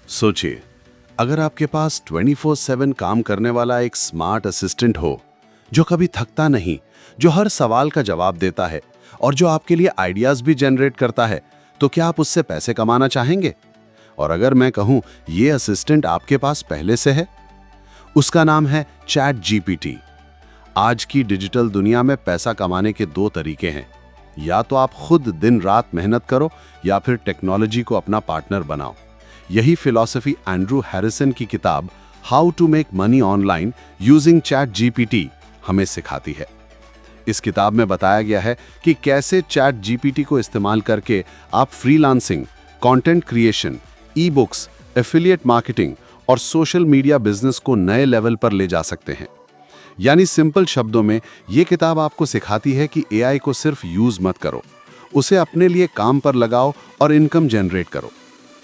सोचिए, अगर आपके पास 24/7 काम करने वाला एक स्मार्ट असिस्टेंट हो, जो कभी थकता नहीं, जो हर सवाल का जवाब देता है और जो आपके लिए आइडियाज भी जनरेट करता है, तो क्या आप उससे पैसे कमाना चाहेंगे? और अगर मैं कहूं ये असिस्टेंट आपके पास पहले से है, उसका नाम है चैट जीपीटी। आज की डिजिटल दुनिया में पैसा कमाने के दो तरीके हैं। या तो आप खुद दिन रात मेहनत करो या फिर टेक्नोलॉजी को अपना पार्टनर बनाओ। यही फिलॉसफी एंड्रू हैरिसन की किताब how to make money online using ChatGPT हमें सिखाती है। इस किताब में बताया गया है कि कैसे चैट जीपीटी को इस्तेमाल करके आप freelancing, content creation, e books, affiliate marketing और सोशल मीडिया बिजनेस को नए लेवल पर ले जा सकते हैं। यानी सिंपल शब्दों में ये किताब आपको सिखाती है कि एआई को सिर्फ यूज मत करो, उसे अपने लिए काम पर लगाओ और इनकम जनरेट करो।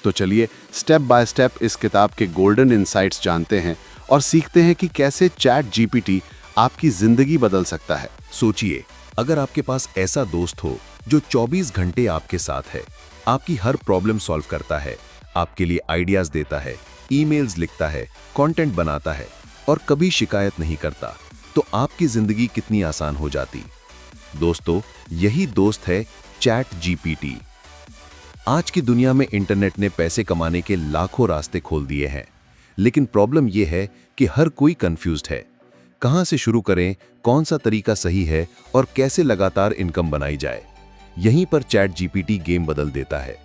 तो चलिए स्टेप बाय स्टेप इस किताब के गोल्डन इनसाइट्स जानते हैं और सीखते हैं कि कैसे चैट जीपीटी आपकी जिंदगी बदल सकता है। सोचिए, अगर आपके पास ऐसा दोस्त हो जो 24 घंटे आपके साथ है, आपकी हर प्रॉब्लम सॉल्व करता है, आपके लिए आइडियाज देता है, ईमेल्स लिखता है, कंटेंट बनाता है और कभी शिकायत नहीं करता, तो आपकी जिंदगी कितनी आसान हो जाती। दोस्तों, यही दोस्त है चैट जीपीटी। आज की दुनिया में इंटरनेट ने पैसे कमाने के लाखों रास्ते खोल दिए हैं, लेकिन प्रॉब्लम यह है कि हर कोई कंफ्यूज्ड है। कहां से शुरू करें, कौन सा तरीका सही है और कैसे लगातार इनकम बनाई जाए। यहीं पर चैट जीपीटी गेम बदल देता है।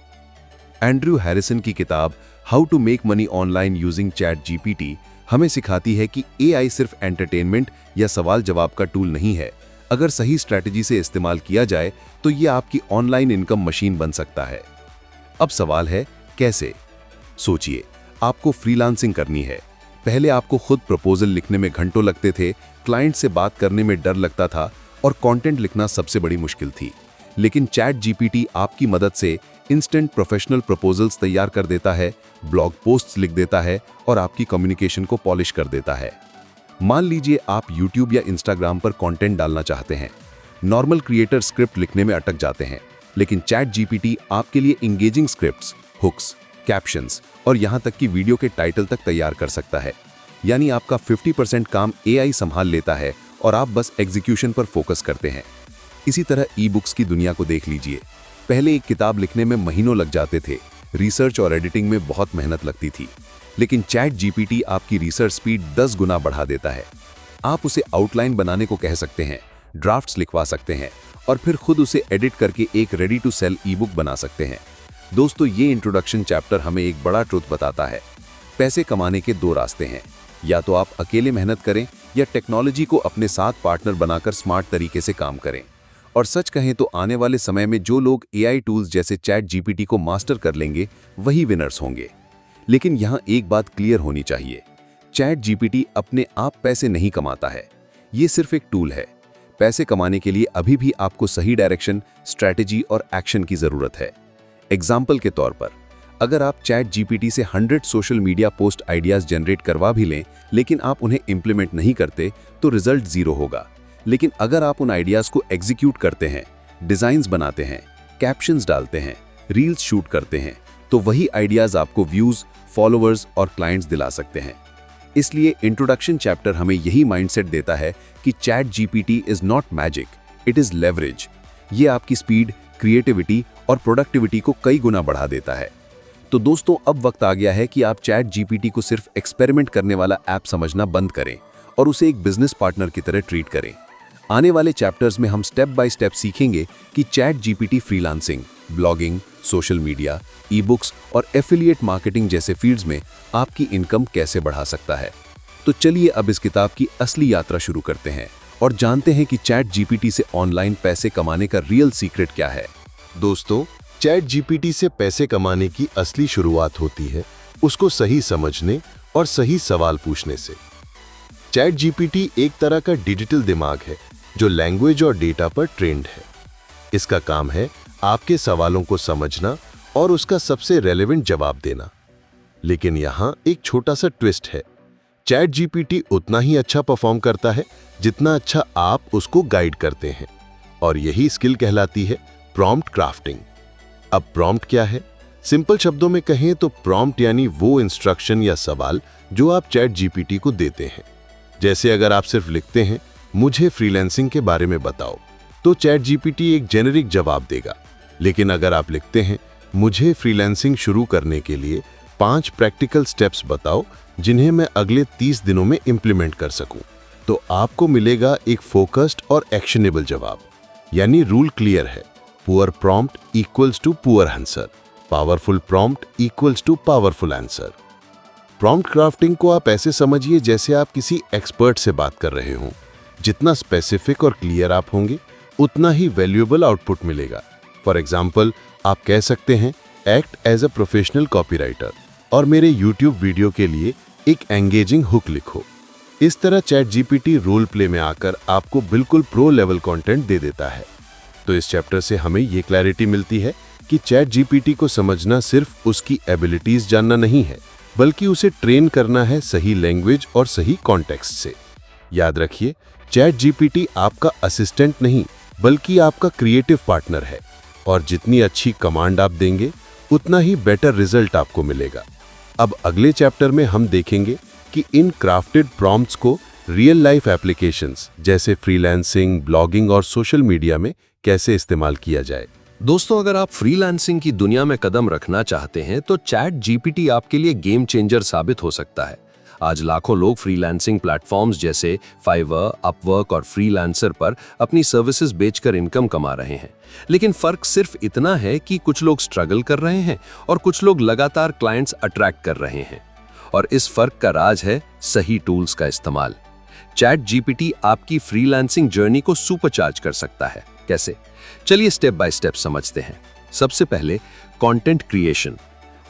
एंड्रू हैरिसन की किताब how to make money online using ChatGPT हमें सिखाती है कि एआई सिर्फ एंटरटेनमेंट या सवाल जवाब का टूल नहीं है। अगर सही स्ट्रैटेजी से इस्तेमाल किया जाए तो यह आपकी ऑनलाइन इनकम मशीन बन सकता है। अब सवाल है, कैसे? सोचिए, आपको फ्रीलांसिंग करनी है। पहले आपको खुद प्रपोजल लिखने में घंटों लगते थे, क्लाइंट से बात करने में डर लगता था और कंटेंट लिखना सबसे बड़ी मुश्किल थी। लेकिन चैट जीपीटी आपकी मदद से इंस्टेंट प्रोफेशनल प्रपोजल्स तैयार कर देता है, ब्लॉग पोस्ट्स लिख देता है और आपकी कम्युनिकेशन को पॉलिश कर देता है। मान लीजिए आप यूट्यूब या इंस्टाग्राम पर कंटेंट डालना चाहते हैं। नॉर्मल क्रिएटर स्क्रिप्ट लिखने में अटक जाते हैं, लेकिन चैट जीपीटी आपके लिए इंगेजिंग स्क्रिप्ट्स, हुक्स, कैप्शंस और यहां तक कि वीडियो के टाइटल तक तैयार कर सकता है। यानी आपका 50% काम एआई संभाल लेता है और आप बस एग्जीक्यूशन पर फोकस करते हैं। इसी तरह ई बुक्स की दुनिया को देख लीजिए। पहले एक किताब लिखने में महीनों लग जाते थे, रिसर्च और एडिटिंग में बहुत मेहनत लगती थी। लेकिन चैट जीपीटी आपकी रिसर्च स्पीड 10 गुना बढ़ा देता है। आप उसे आउटलाइन बनाने को कह सकते हैं, ड्राफ्ट्स लिखवा सकते हैं और फिर खुद उसे एडिट करके एक ready to sell ebook बना सकते हैं। दोस्तों, ये इंट्रोडक्शन चैप्टर हमें एक बड़ा ट्रुथ बताता है। पैसे कमाने के दो रास्ते हैं, या तो आप अकेले मेहनत करें या टेक्नोलॉजी को अपने साथ पार्टनर बनाकर स्मार्ट तरीके से काम करें। और सच कहें तो आने वाले समय में जो लोग एआई टूल्स जैसे चैट जीपीटी को मास्टर कर लेंगे, वही विनर्स होंगे। लेकिन यहाँ एक बात क्लियर होनी चाहिए, चैट जीपीटी अपने आप पैसे नहीं कमाता है। ये सिर्फ एक टूल है। पैसे कमाने के लिए अभी भी आपको सही डायरेक्शन, स्ट्रैटेजी और एक्शन की जरूरत है। एग्जाम्पल के तौर पर, अगर आप चैट जीपीटी से 100 social media post ideas generate करवा भी लें, लेकिन आप उन्हें इंप्लीमेंट नहीं करते, तो रिजल्ट 0 होगा। लेकिन अगर आप उन आइडियाज को एग्जीक्यूट करते हैं, डिजाइन्स बनाते हैं, कैप्शंस डालते हैं, रील्स शूट करते हैं, तो वही आइडियाज आपको व्यूज, फॉलोअर्स और क्लाइंट्स दिला सकते हैं। इसलिए इंट्रोडक्शन चैप्टर हमें यही माइंडसेट देता है कि chat GPT is not magic, it is leverage. ये आपकी स्पीड, क्रिएटिविटी और प्रोडक्टिविटी को कई गुना बढ़ा देता है। तो दोस्तों, अब वक्त आ गया है कि आप चैट जीपीटी को सिर्फ एक्सपेरिमेंट करने वाला ऐप समझना बंद करें और उसे एक बिजनेस पार्टनर की तरह ट्रीट करें। आने वाले चैप्टर्स में हम स्टेप बाय स्टेप सीखेंगे कि chat GPT freelancing, blogging, social media, e books और एफिलिएट मार्केटिंग जैसे फील्ड्स में आपकी इनकम कैसे बढ़ा सकता है। तो चलिए अब इस किताब की असली यात्रा शुरू करते हैं और जानते हैं कि चैट जीपीटी से ऑनलाइन पैसे कमाने का रियल सीक्रेट क्या है। दोस्तों, चैट जीपीटी से पैसे कमाने की असली शुरुआत होती है उसको सही समझने और सही सवाल पूछने से। चैट जीपीटी एक तरह का डिजिटल दिमाग है जो लैंग्वेज और डेटा पर ट्रेंड है। इसका काम है आपके सवालों को समझना और उसका सबसे रेलेवेंट जवाब देना। लेकिन यहाँ एक छोटा सा ट्विस्ट है, चैट जीपीटी उतना ही अच्छा परफॉर्म करता है जितना अच्छा आप उसको गाइड करते हैं, और यही स्किल कहलाती है प्रॉम्प्ट क्राफ्टिंग। अब प्रॉम्प्ट क्या है? सिंपल शब्दों में कहें तो प्रॉम्प्ट यानी वो इंस्ट्रक्शन या सवाल जो आप चैट जीपीटी को देते हैं। जैसे अगर आप सिर्फ लिखते हैं मुझे फ्रीलांसिंग के बारे में बताओ, तो चैट जीपीटी एक जेनेरिक जवाब देगा। लेकिन अगर आप लिखते हैं मुझे फ्रीलांसिंग शुरू करने के लिए 5 प्रैक्टिकल स्टेप्स बताओ जिन्हें मैं अगले 30 दिनों में इंप्लीमेंट कर सकूं, तो आपको मिलेगा एक फोकस्ड और एक्शनेबल जवाब। यानी रूल क्लियर है, poor prompt equals to poor answer, powerful prompt equals to powerful answer. Prompt crafting को आप ऐसे समझिए जैसे आप किसी एक्सपर्ट से बात कर रहे हों। जितना स्पेसिफिक और क्लियर आप होंगे उतना ही वैल्यूएबल आउटपुट मिलेगा। फॉर एग्जाम्पल, आप कह सकते हैं act as a professional copywriter और मेरे यूट्यूब वीडियो के लिए एक एंगेजिंग हुक लिखो। इस तरह चैट जीपीटी रोल प्ले में आकर आपको बिल्कुल प्रो लेवल कंटेंट दे देता है। तो इस चैप्टर से हमें ये क्लैरिटी मिलती है कि चैट जीपीटी को समझना सिर्फ उसकी एबिलिटीज जानना नहीं है, बल्कि उसे ट्रेन करना है सही लैंग्वेज और सही कॉन्टेक्स्ट से। याद रखिए, चैट जीपीटी आपका असिस्टेंट नहीं बल्कि आपका क्रिएटिव पार्टनर है, और जितनी अच्छी कमांड आप देंगे उतना ही बेटर रिजल्ट आपको मिलेगा। अब अगले चैप्टर में हम देखेंगे कि इन क्राफ्टेड प्रॉम्प्ट्स को रियल लाइफ एप्लीकेशंस जैसे फ्रीलांसिंग, ब्लॉगिंग और सोशल मीडिया में कैसे इस्तेमाल किया जाए। दोस्तों, अगर आप फ्रीलांसिंग की दुनिया में कदम रखना चाहते हैं तो चैट जीपीटी आपके लिए गेम चेंजर साबित हो सकता है। आज लाखों लोग फ्रीलांसिंग प्लेटफॉर्म्स जैसे फाइवर, अपवर्क और फ्रीलांसर पर अपनी सर्विसेज बेचकर इनकम कमा रहे हैं। लेकिन फर्क सिर्फ इतना है कि कुछ लोग स्ट्रगल कर रहे हैं और कुछ लोग लगातार क्लाइंट्स अट्रैक्ट कर रहे हैं। और इस फर्क का राज है सही टूल्स का इस्तेमाल। चैट जीपीटी आपकी फ्रीलांसिंग जर्नी को सुपरचार्ज कर सकता है। कैसे? चलिए स्टेप बाय स्टेप समझते हैं। सबसे पहले कंटेंट क्रिएशन।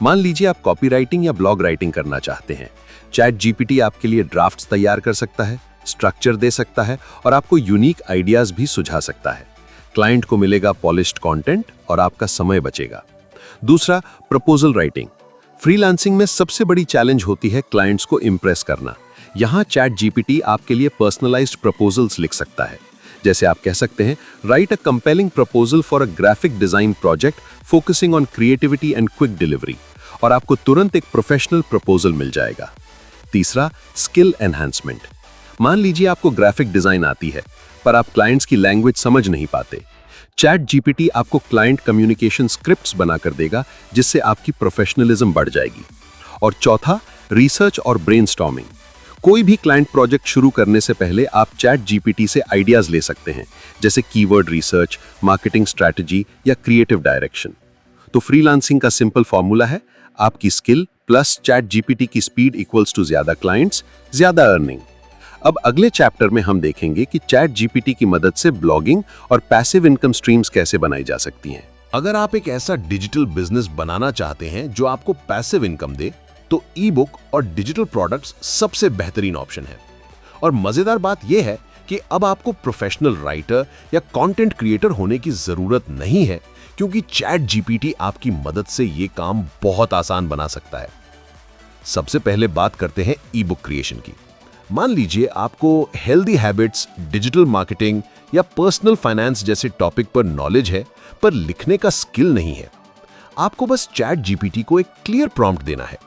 मान लीजिए आप कॉपीराइटिंग या ब्लॉग राइटिंग करना चाहते हैं। चैट जीपीटी आपके लिए ड्राफ्ट्स तैयार कर सकता है, स्ट्रक्चर दे सकता है और आपको यूनिक आइडियाज भी सुझा सकता है। क्लाइंट को मिलेगा पॉलिश्ड कंटेंट और आपका समय बचेगा। दूसरा, प्रपोजल राइटिंग। फ्रीलांसिंग में सबसे बड़ी चैलेंज होती है क्लाइंट्स को इंप्रेस करना। यहाँ चैट जीपीटी आपके लिए पर्सनलाइज्ड प्रपोजल्स लिख सकता है। जैसे आप कह सकते हैं, right a compelling proposal for a graphic design project focusing on creativity and quick delivery, और आपको तुरंत एक प्रोफेशनल प्रपोजल मिल जाएगा। तीसरा, स्किल एनहांसमेंट। मान लीजिए आपको ग्राफिक डिजाइन आती है पर आप क्लाइंट्स की लैंग्वेज समझ नहीं पाते। चैट जीपीटी आपको क्लाइंट कम्युनिकेशन स्क्रिप्ट्स बनाकर देगा जिससे आपकी प्रोफेशनलिज्म बढ़ जाएगी। और चौथा, रिसर्च और ब्रेनस्टॉर्मिंग। कोई भी क्लाइंट प्रोजेक्ट शुरू करने से पहले आप चैट जीपीटी से आइडियाज ले सकते हैं, जैसे कीवर्ड रिसर्च, मार्केटिंग स्ट्रैटेजी या क्रिएटिव डायरेक्शन। तो फ्रीलांसिंग का सिंपल फॉर्मूला है, आपकी स्किल प्लस चैट जीपीटी की स्पीड इक्वल्स टू ज्यादा क्लाइंट्स, ज्यादा अर्निंग। अब अगले चैप्टर में हम देखेंगे कि चैट जीपीटी की मदद से ब्लॉगिंग और पैसिव इनकम स्ट्रीम्स कैसे बनाई जा सकती हैं। अगर आप एक ऐसा डिजिटल बिजनेस बनाना चाहते हैं जो आपको पैसिव इनकम दे, तो ई बुक और डिजिटल प्रोडक्ट्स सबसे बेहतरीन ऑप्शन है। और मजेदार बात यह है कि अब आपको प्रोफेशनल राइटर या कंटेंट क्रिएटर होने की जरूरत नहीं है, क्योंकि चैट जीपीटी आपकी मदद से यह काम बहुत आसान बना सकता है। सबसे पहले बात करते हैं ई बुक क्रिएशन की। मान लीजिए आपको हेल्दी हैबिट्स, डिजिटल मार्केटिंग या पर्सनल फाइनेंस जैसे टॉपिक पर नॉलेज है पर लिखने का स्किल नहीं है। आपको बस चैट जीपीटी को एक क्लियर प्रॉम्प्ट देना है,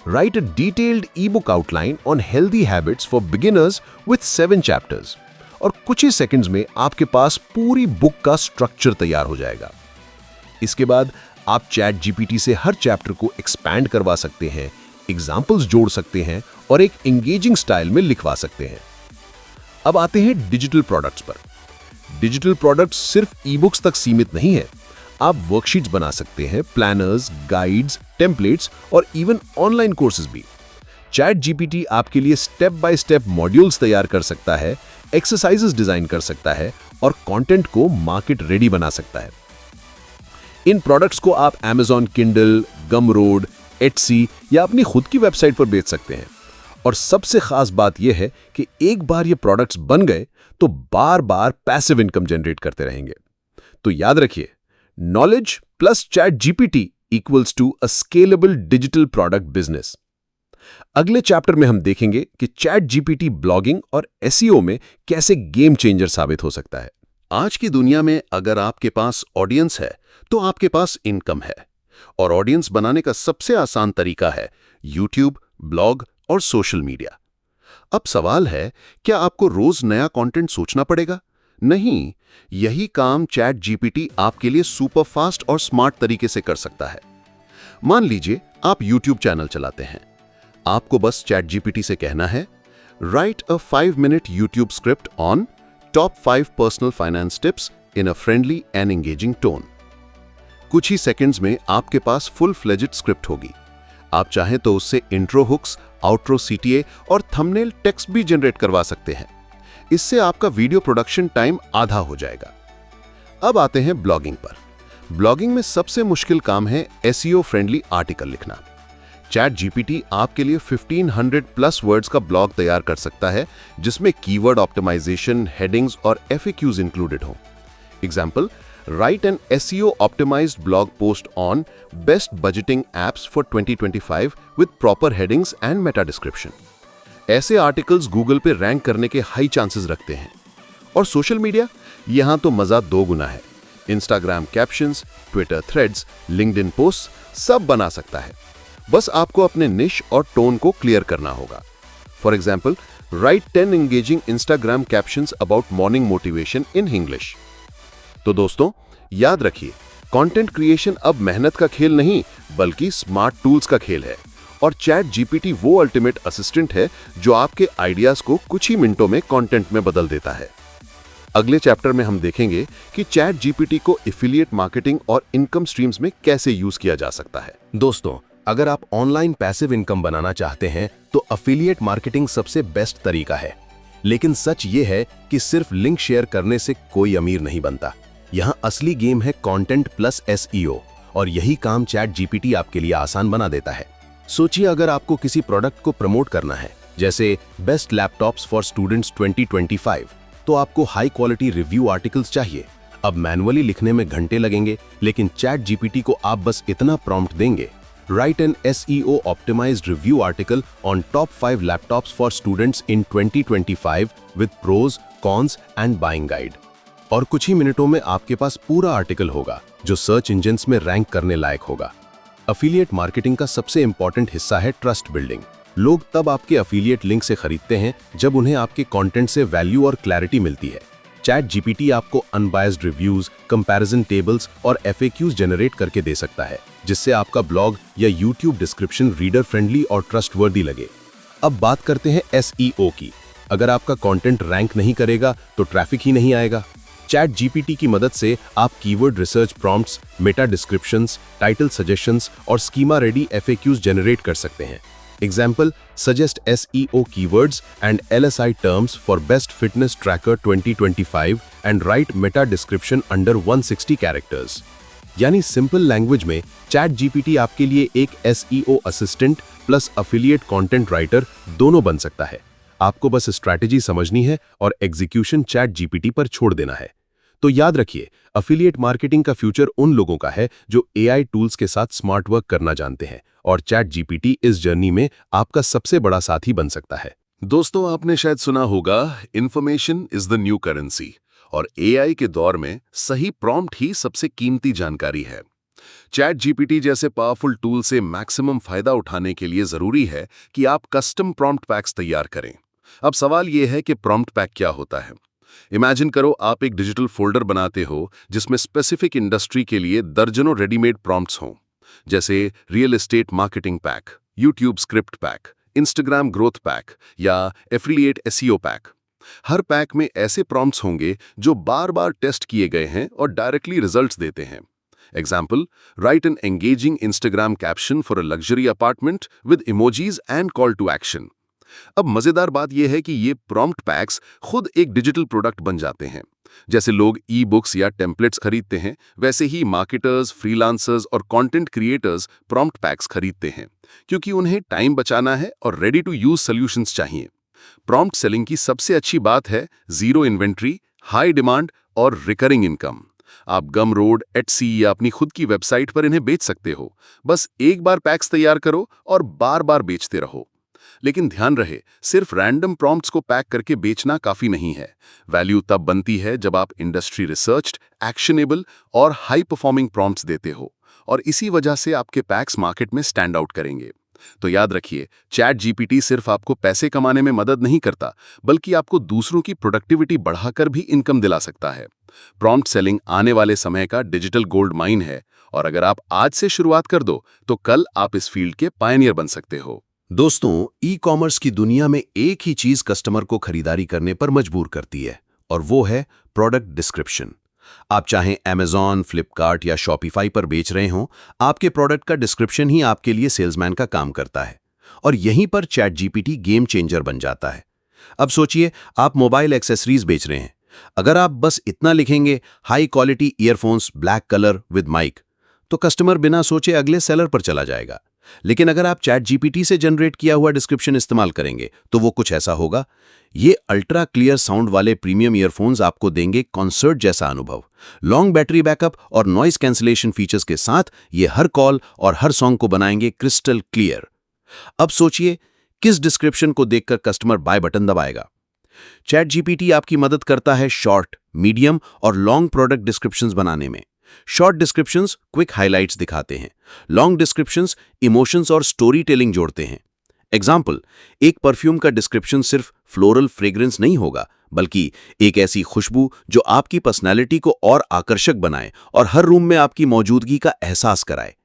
right a detailed E book outline on healthy habits for beginners with 7 chapters, और कुछ ही सेकंड्स में आपके पास पूरी बुक का स्ट्रक्चर तैयार हो जाएगा। इसके बाद आप चैट जीपीटी से हर चैप्टर को एक्सपैंड करवा सकते हैं, एग्जाम्पल्स जोड़ सकते हैं और एक एंगेजिंग स्टाइल में लिखवा सकते हैं। अब आते हैं डिजिटल प्रोडक्ट्स पर। डिजिटल प्रोडक्ट्स सिर्फ ई बुक्स तक सीमित नहीं है। आप वर्कशीट्स बना सकते हैं, प्लानर्स, गाइड्स, टेम्पलेट्स और इवन ऑनलाइन कोर्सेज भी। चैट जीपीटी आपके लिए स्टेप बाय स्टेप मॉड्यूल्स तैयार कर सकता है, एक्सरसाइजेस डिजाइन कर सकता है और कंटेंट को मार्केट रेडी बना सकता है। इन प्रोडक्ट्स को आप Amazon Kindle, Gumroad, Etsy या अपनी खुद की वेबसाइट पर बेच सकते हैं। और सबसे खास बात यह है कि एक बार ये प्रोडक्ट्स बन गए तो बार बार पैसिव इनकम जनरेट करते रहेंगे। तो याद रखिए, knowledge plus ChatGPT equals to a scalable digital product business. अगले चैप्टर में हम देखेंगे कि चैट जीपीटी ब्लॉगिंग और एसईओ में कैसे गेम चेंजर साबित हो सकता है। आज की दुनिया में अगर आपके पास ऑडियंस है तो आपके पास इनकम है। और ऑडियंस बनाने का सबसे आसान तरीका है यूट्यूब, ब्लॉग और सोशल मीडिया। अब सवाल है, क्या आपको रोज नया कंटेंट सोचना पड़ेगा? नहीं, यही काम चैट जीपीटी आपके लिए सुपर फास्ट और स्मार्ट तरीके से कर सकता है। मान लीजिए आप यूट्यूब चैनल चलाते हैं। आपको बस चैट जीपीटी से कहना है, right a 5-minute YouTube script on top 5 personal finance tips in a friendly and engaging tone. कुछ ही सेकंड्स में आपके पास फुल फ्लेजेड स्क्रिप्ट होगी। आप चाहें तो उससे इंट्रो हुक्स, आउट्रो सीटीए और थंबनेल टेक्स्ट भी जनरेट करवा सकते हैं। इससे आपका वीडियो प्रोडक्शन टाइम आधा हो जाएगा। अब आते हैं ब्लॉगिंग पर। ब्लॉगिंग में सबसे मुश्किल काम है एसईओ फ्रेंडली आर्टिकल लिखना। चैट जीपीटी आपके लिए 1500 प्लस वर्ड्स का ब्लॉग तैयार कर सकता है, जिसमें कीवर्ड ऑप्टिमाइजेशन, हेडिंग्स और एफएक्यूज इंक्लूडेड हों। Example, write an SEO optimized blog post on best budgeting apps for 2025 with proper headings and meta description। ऐसे आर्टिकल्स गूगल पे रैंक करने के हाई चांसेस रखते हैं। और सोशल मीडिया, यहां तो मजा दो गुना है। Instagram captions, Twitter threads, LinkedIn post सब बना सकता है। बस आपको अपने निश और टोन को क्लियर करना होगा। For example, write 10 engaging Instagram captions about morning motivation in English। तो दोस्तों, याद रखिए, कंटेंट क्रिएशन अब मेहनत का खेल नहीं बल्कि स्मार्ट टूल्स का खेल है। और चैट जीपीटी वो अल्टीमेट असिस्टेंट है जो आपके आइडियाज को कुछ ही मिनटों में कंटेंट में बदल देता है। अगले चैप्टर में हम देखेंगे कि चैट जीपीटी को एफिलिएट मार्केटिंग और इनकम स्ट्रीम्स में कैसे यूज किया जा सकता है। दोस्तों, अगर आप ऑनलाइन पैसिव इनकम बनाना चाहते हैं तो एफिलिएट मार्केटिंग सबसे बेस्ट तरीका है। लेकिन सच ये है कि सिर्फ लिंक शेयर करने से कोई अमीर नहीं बनता। यहाँ असली गेम है कंटेंट प्लस एसईओ, और यही काम चैट जीपीटी आपके लिए आसान बना देता है। सोचिए, अगर आपको किसी प्रोडक्ट को प्रमोट करना है, जैसे बेस्ट लैपटॉप्स फॉर स्टूडेंट्स 2025, तो आपको हाई क्वालिटी रिव्यू आर्टिकल्स चाहिए। अब मैनुअली लिखने में घंटे लगेंगे, लेकिन चैट जीपीटी को आप बस इतना प्रॉम्प्ट देंगे, write an SEO optimized review article on top 5 laptops for students in 2025 with pros, cons and buying guide. और कुछ ही मिनटों में आपके पास पूरा आर्टिकल होगा जो सर्च इंजिन्स में रैंक करने लायक होगा। एफिलिएट मार्केटिंग का सबसे इंपॉर्टेंट हिस्सा है ट्रस्ट बिल्डिंग। लोग तब आपके एफिलिएट लिंक से खरीदते हैं जब उन्हें आपके कंटेंट से वैल्यू और क्लैरिटी मिलती है। चैट जीपीटी आपको अनबायस्ड रिव्यूज, कंपैरिजन टेबल्स और एफएक्यूज जनरेट करके दे सकता है, जिससे आपका ब्लॉग या यूट्यूब डिस्क्रिप्शन रीडर फ्रेंडली और ट्रस्टवर्दी लगे। अब बात करते हैं एसईओ की। अगर आपका कंटेंट रैंक नहीं करेगा तो ट्रैफिक ही नहीं आएगा। चैट जीपीटी की मदद से आप keyword research prompts, Meta descriptions, title suggestions और स्कीमा रेडी एफएक्यूज जनरेट कर सकते हैं। Example, suggest SEO keywords and LSI terms for best fitness tracker 2025 and right Meta description under 160 characters. यानी सिंपल लैंग्वेज में चैट जीपीटी आपके लिए एक SEO assistant plus affiliate content writer दोनों बन सकता है। आपको बस स्ट्रैटेजी समझनी है और एग्जीक्यूशन चैट जीपीटी पर छोड़ देना है। तो याद रखिए, एफिलिएट मार्केटिंग का फ्यूचर उन लोगों का है जो एआई टूल्स के साथ स्मार्ट वर्क करना जानते हैं, और चैट जीपीटी इस जर्नी में आपका सबसे बड़ा साथी बन सकता है। दोस्तों, आपने शायद सुना होगा, information is the new currency, और एआई के दौर में सही प्रॉम्प्ट ही सबसे कीमती जानकारी है। चैट जीपीटी जैसे पावरफुल टूल से मैक्सिमम फायदा उठाने के लिए जरूरी है कि आप कस्टम प्रॉम्प्ट पैक्स तैयार करें। अब सवाल यह है कि प्रॉम्प्ट पैक क्या होता है। इमेजिन करो, आप एक डिजिटल फोल्डर बनाते हो जिसमें स्पेसिफिक इंडस्ट्री के लिए दर्जनों रेडीमेड प्रॉम्प्ट्स हों, जैसे real estate marketing pack, YouTube script pack, Instagram growth pack या एफिलिएट एसईओ पैक। हर पैक में ऐसे प्रॉम्प्ट्स होंगे जो बार बार टेस्ट किए गए हैं और डायरेक्टली रिजल्ट्स देते हैं। Example, write an engaging Instagram caption for a luxury apartment with emojis and call to action. अब मजेदार बात यह है कि ये प्रॉम्प्ट पैक्स खुद एक डिजिटल प्रोडक्ट बन जाते हैं। जैसे लोग ई बुक्स या टेम्पलेट्स खरीदते हैं, वैसे ही मार्केटर्स, फ्रीलांसर्स और कंटेंट क्रिएटर्स प्रॉम्प्ट पैक्स खरीदते हैं, क्योंकि उन्हें टाइम बचाना है और रेडी टू यूज सॉल्यूशंस चाहिए। प्रॉम्प्ट सेलिंग की सबसे अच्छी बात है जीरो इन्वेंट्री, हाई डिमांड और रिकरिंग इनकम। आप गमरोड, एटसी या अपनी खुद की वेबसाइट पर इन्हें बेच सकते हो। बस एक बार पैक्स तैयार करो और बार बार बेचते रहो। लेकिन ध्यान रहे, सिर्फ रैंडम प्रॉम्प्ट्स को पैक करके बेचना काफी नहीं है। वैल्यू तब बनती है जब आप इंडस्ट्री रिसर्च्ड, एक्शनेबल और हाई परफॉर्मिंग प्रॉम्प्ट्स देते हो। और इसी वजह से आपके पैक्स मार्केट में स्टैंड आउट करेंगे। तो याद रखिए, चैट जीपीटी सिर्फ आपको पैसे कमाने में मदद नहीं करता, बल्कि आपको दूसरों की प्रोडक्टिविटी बढ़ाकर भी इनकम दिला सकता है। प्रॉम्प्ट सेलिंग आने वाले समय का डिजिटल गोल्ड माइन है, और अगर आप आज से शुरुआत कर दो तो कल आप इस फील्ड के पायनियर बन सकते हो। दोस्तों, ई कॉमर्स की दुनिया में एक ही चीज कस्टमर को खरीदारी करने पर मजबूर करती है, और वो है प्रोडक्ट डिस्क्रिप्शन। आप चाहें Amazon, फ्लिपकार्ट या शॉपिफाई पर बेच रहे हों, आपके प्रोडक्ट का डिस्क्रिप्शन ही आपके लिए सेल्समैन का काम करता है, और यहीं पर चैट जीपीटी गेम चेंजर बन जाता है। अब सोचिए, आप मोबाइल एक्सेसरीज बेच रहे हैं। अगर आप बस इतना लिखेंगे, high quality earphones, black colour with mic, तो कस्टमर बिना सोचे अगले सेलर पर चला जाएगा। लेकिन अगर आप चैट जीपीटी से जनरेट किया हुआ डिस्क्रिप्शन इस्तेमाल करेंगे तो वो कुछ ऐसा होगा। ये अल्ट्रा क्लियर साउंड वाले प्रीमियम ईयरफोन्स आपको देंगे कॉन्सर्ट जैसा अनुभव। लॉन्ग बैटरी बैकअप और नॉइस कैंसिलेशन फीचर्स के साथ ये हर कॉल और हर सॉन्ग को बनाएंगे क्रिस्टल क्लियर। अब सोचिए, किस डिस्क्रिप्शन को देखकर कस्टमर बाय बटन दबाएगा? चैट जीपीटी आपकी मदद करता है शॉर्ट, मीडियम और लॉन्ग प्रोडक्ट डिस्क्रिप्शंस बनाने में। शॉर्ट डिस्क्रिप्शंस क्विक हाइलाइट्स दिखाते हैं, लॉन्ग डिस्क्रिप्शंस इमोशंस और स्टोरी टेलिंग जोड़ते हैं। एग्जाम्पल, एक परफ्यूम का डिस्क्रिप्शन सिर्फ फ्लोरल फ्रेग्रेंस नहीं होगा, बल्कि एक ऐसी खुशबू जो आपकी पर्सनैलिटी को और आकर्षक बनाए और हर रूम में आपकी मौजूदगी का एहसास कराए।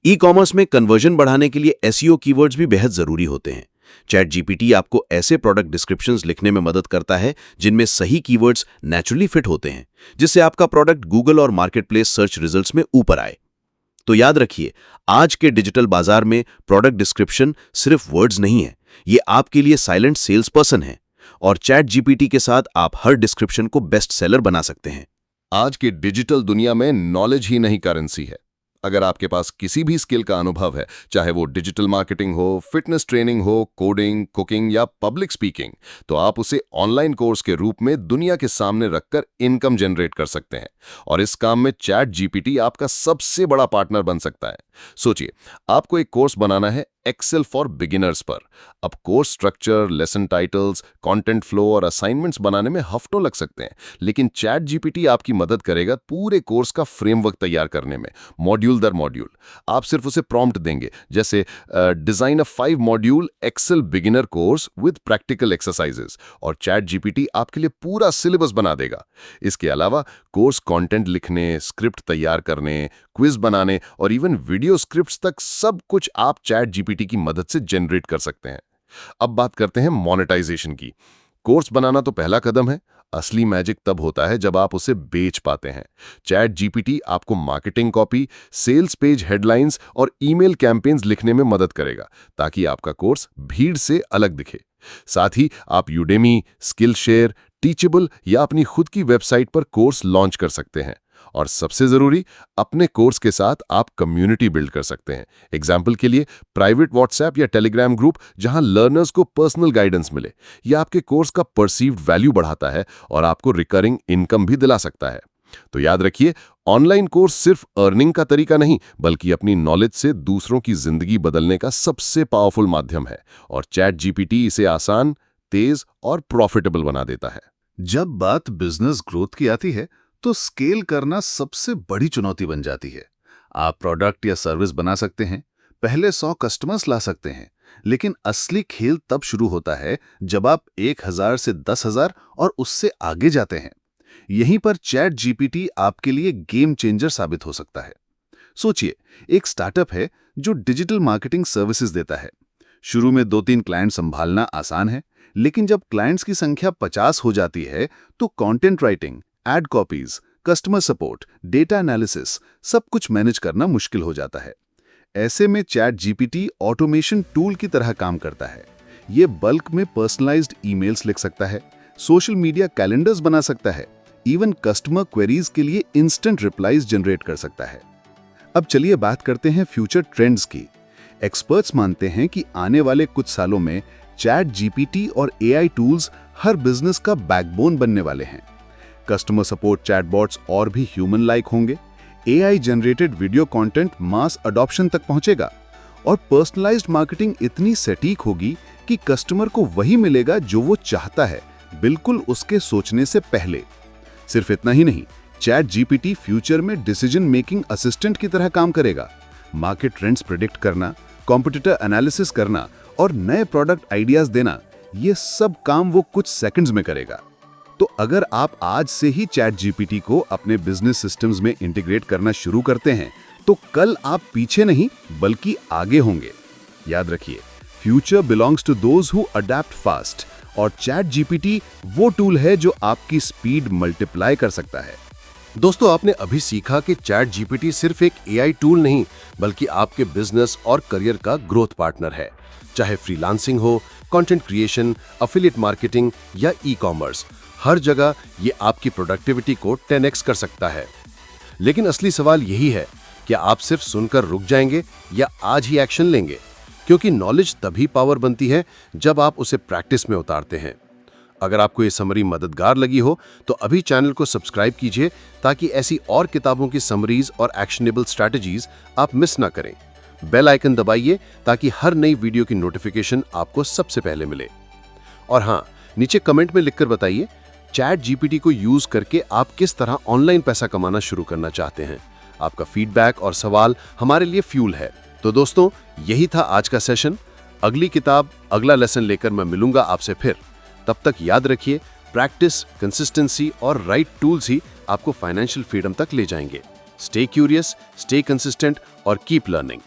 ई कॉमर्स में कन्वर्जन बढ़ाने के लिए एसईओ कीवर्ड्स भी बेहद जरूरी होते हैं। चैट जीपीटी आपको ऐसे प्रोडक्ट डिस्क्रिप्शंस लिखने में मदद करता है जिनमें सही कीवर्ड्स नेचुरली फिट होते हैं, जिससे आपका प्रोडक्ट गूगल और मार्केटप्लेस सर्च रिजल्ट्स में ऊपर आए। तो याद रखिए, आज के डिजिटल बाजार में प्रोडक्ट डिस्क्रिप्शन सिर्फ वर्ड्स नहीं है, ये आपके लिए साइलेंट सेल्स पर्सन है, और चैट जीपीटी के साथ आप हर डिस्क्रिप्शन को बेस्ट सेलर बना सकते हैं। आज की डिजिटल दुनिया में नॉलेज ही नहीं करेंसी है। अगर आपके पास किसी भी स्किल का अनुभव है, चाहे वो डिजिटल मार्केटिंग हो, फिटनेस ट्रेनिंग हो, कोडिंग, कुकिंग या पब्लिक स्पीकिंग, तो आप उसे ऑनलाइन कोर्स के रूप में दुनिया के सामने रखकर इनकम जनरेट कर सकते हैं। और इस काम में चैट जीपीटी आपका सबसे बड़ा पार्टनर बन सकता है। सोचिए, आपको एक कोर्स बनाना है एक्सेल फॉर बिगिनर्स पर। अब course structure, lesson titles, content flow और असाइनमेंट्स बनाने में हफ्तों लग सकते हैं, लेकिन चैट जीपीटी आपकी मदद करेगा पूरे कोर्स का फ्रेमवर्क तैयार करने में, मॉड्यूल दर मॉड्यूल। आप सिर्फ उसे प्रॉम्प्ट देंगे, जैसे design a 5 module Excel beginner course with practical exercises, और चैट जीपीटी आपके लिए पूरा सिलेबस बना देगा। इसके अलावा कोर्स कंटेंट लिखने, स्क्रिप्ट तैयार करने, क्विज बनाने और इवन वीडियो स्क्रिप्ट्स तक सब कुछ आप चैट जीपीटी की मदद से जनरेट कर सकते हैं। अब बात करते हैं मोनेटाइजेशन की। कोर्स बनाना तो पहला कदम है, असली मैजिक तब होता है जब आप उसे बेच पाते हैं। चैट जीपीटी आपको marketing copy, sales page headlines और ईमेल कैंपेन्स लिखने में मदद करेगा, ताकि आपका कोर्स भीड़ से अलग दिखे। साथ ही आप यूडेमी, स्किल शेयर, टीचेबल या अपनी खुद की वेबसाइट पर कोर्स लॉन्च कर सकते हैं। और सबसे जरूरी, अपने कोर्स के साथ आप कम्युनिटी बिल्ड कर सकते हैं। एग्जाम्पल के लिए प्राइवेट व्हाट्सएप या टेलीग्राम ग्रुप जहां लर्नर्स को पर्सनल गाइडेंस मिले। यह आपके कोर्स का परसीव्ड वैल्यू बढ़ाता है और आपको रिकरिंग इनकम भी दिला सकता है। तो याद रखिए, ऑनलाइन कोर्स सिर्फ अर्निंग का तरीका नहीं, बल्कि अपनी नॉलेज से दूसरों की जिंदगी बदलने का सबसे पावरफुल माध्यम है। और चैट जीपीटी इसे आसान, तेज और प्रॉफिटेबल बना देता है। जब बात बिजनेस ग्रोथ की आती है तो स्केल करना सबसे बड़ी चुनौती बन जाती है। आप प्रोडक्ट या सर्विस बना सकते हैं, पहले 100 कस्टमर्स ला सकते हैं, लेकिन असली खेल तब शुरू होता है जब आप 1000 से 10,000 और उससे आगे जाते हैं। यहीं पर चैट जीपीटी आपके लिए गेम चेंजर साबित हो सकता है। सोचिए, एक स्टार्टअप है जो डिजिटल मार्केटिंग सर्विसेज देता है। शुरू में 2-3 क्लाइंट संभालना आसान है, लेकिन जब क्लाइंट्स की संख्या 50 हो जाती है तो content writing, ad copies, customer support, data analysis सब कुछ मैनेज करना मुश्किल हो जाता है। ऐसे में चैट जीपीटी ऑटोमेशन टूल की तरह काम करता है। ये बल्क में पर्सनलाइज्ड ईमेल्स लिख सकता है, सोशल मीडिया कैलेंडर्स बना सकता है, इवन कस्टमर क्वेरीज के लिए इंस्टेंट रिप्लाईज जनरेट कर सकता है। अब चलिए बात करते हैं फ्यूचर ट्रेंड्स की। एक्सपर्ट्स मानते हैं कि आने वाले कुछ सालों में चैट जीपीटी और एआई टूल्स हर बिजनेस का बैकबोन बनने वाले हैं। कस्टमर सपोर्ट चैटबॉट्स और भी ह्यूमन लाइक होंगे, एआई जनरेटेड वीडियो कंटेंट मास अडॉप्शन तक पहुंचेगा, और पर्सनलाइज्ड मार्केटिंग इतनी सटीक होगी कि कस्टमर को वही मिलेगा जो वो चाहता है, बिल्कुल उसके सोचने से पहले। सिर्फ इतना ही नहीं, चैट जीपीटी फ्यूचर में डिसीजन मेकिंग असिस्टेंट की तरह काम करेगा। मार्केट ट्रेंड्स प्रिडिक्ट करना, कॉम्पिटिटर एनालिसिस करना और नए प्रोडक्ट आइडियाज देना, ये सब काम वो कुछ सेकंड्स में करेगा। तो अगर आप आज से ही चैट जीपीटी को अपने बिजनेस सिस्टम्स में इंटीग्रेट करना शुरू करते हैं तो कल आप पीछे नहीं बल्कि आगे होंगे। याद रखिए, future belongs to those who adapt fast, और चैट जीपीटी वो टूल है जो आपकी स्पीड मल्टीप्लाई कर सकता है। दोस्तों, आपने अभी सीखा कि चैट जीपीटी सिर्फ एक एआई टूल नहीं बल्कि आपके बिजनेस और करियर का ग्रोथ पार्टनर है। चाहे फ्रीलांसिंग हो, कंटेंट क्रिएशन, एफिलिएट मार्केटिंग या ई कॉमर्स, हर जगह ये आपकी प्रोडक्टिविटी को 10x कर सकता है। लेकिन असली सवाल यही है कि आप सिर्फ सुनकर रुक जाएंगे या आज ही एक्शन लेंगे, क्योंकि नॉलेज तभी पावर बनती है जब आप उसे प्रैक्टिस में उतारते हैं। अगर आपको ये समरी मददगार लगी हो तो अभी चैनल को सब्सक्राइब कीजिए ताकि ऐसी और किताबों की समरीज और एक्शनेबल स्ट्रैटेजीज आप मिस ना करें। बेल आइकन दबाइए ताकि हर नई वीडियो की नोटिफिकेशन आपको सबसे पहले मिले। और हाँ, नीचे कमेंट में लिखकर बताइए चैट जीपीटी को यूज करके आप किस तरह ऑनलाइन पैसा कमाना शुरू करना चाहते हैं। आपका फीडबैक और सवाल हमारे लिए फ्यूल है। तो दोस्तों, यही था आज का सेशन। अगली किताब, अगला लेसन लेकर मैं मिलूंगा आपसे फिर। तब तक याद रखिए, प्रैक्टिस, कंसिस्टेंसी और राइट टूल्स ही आपको फाइनेंशियल फ्रीडम तक ले जाएंगे। स्टे क्यूरियस, स्टे कंसिस्टेंट और कीप लर्निंग।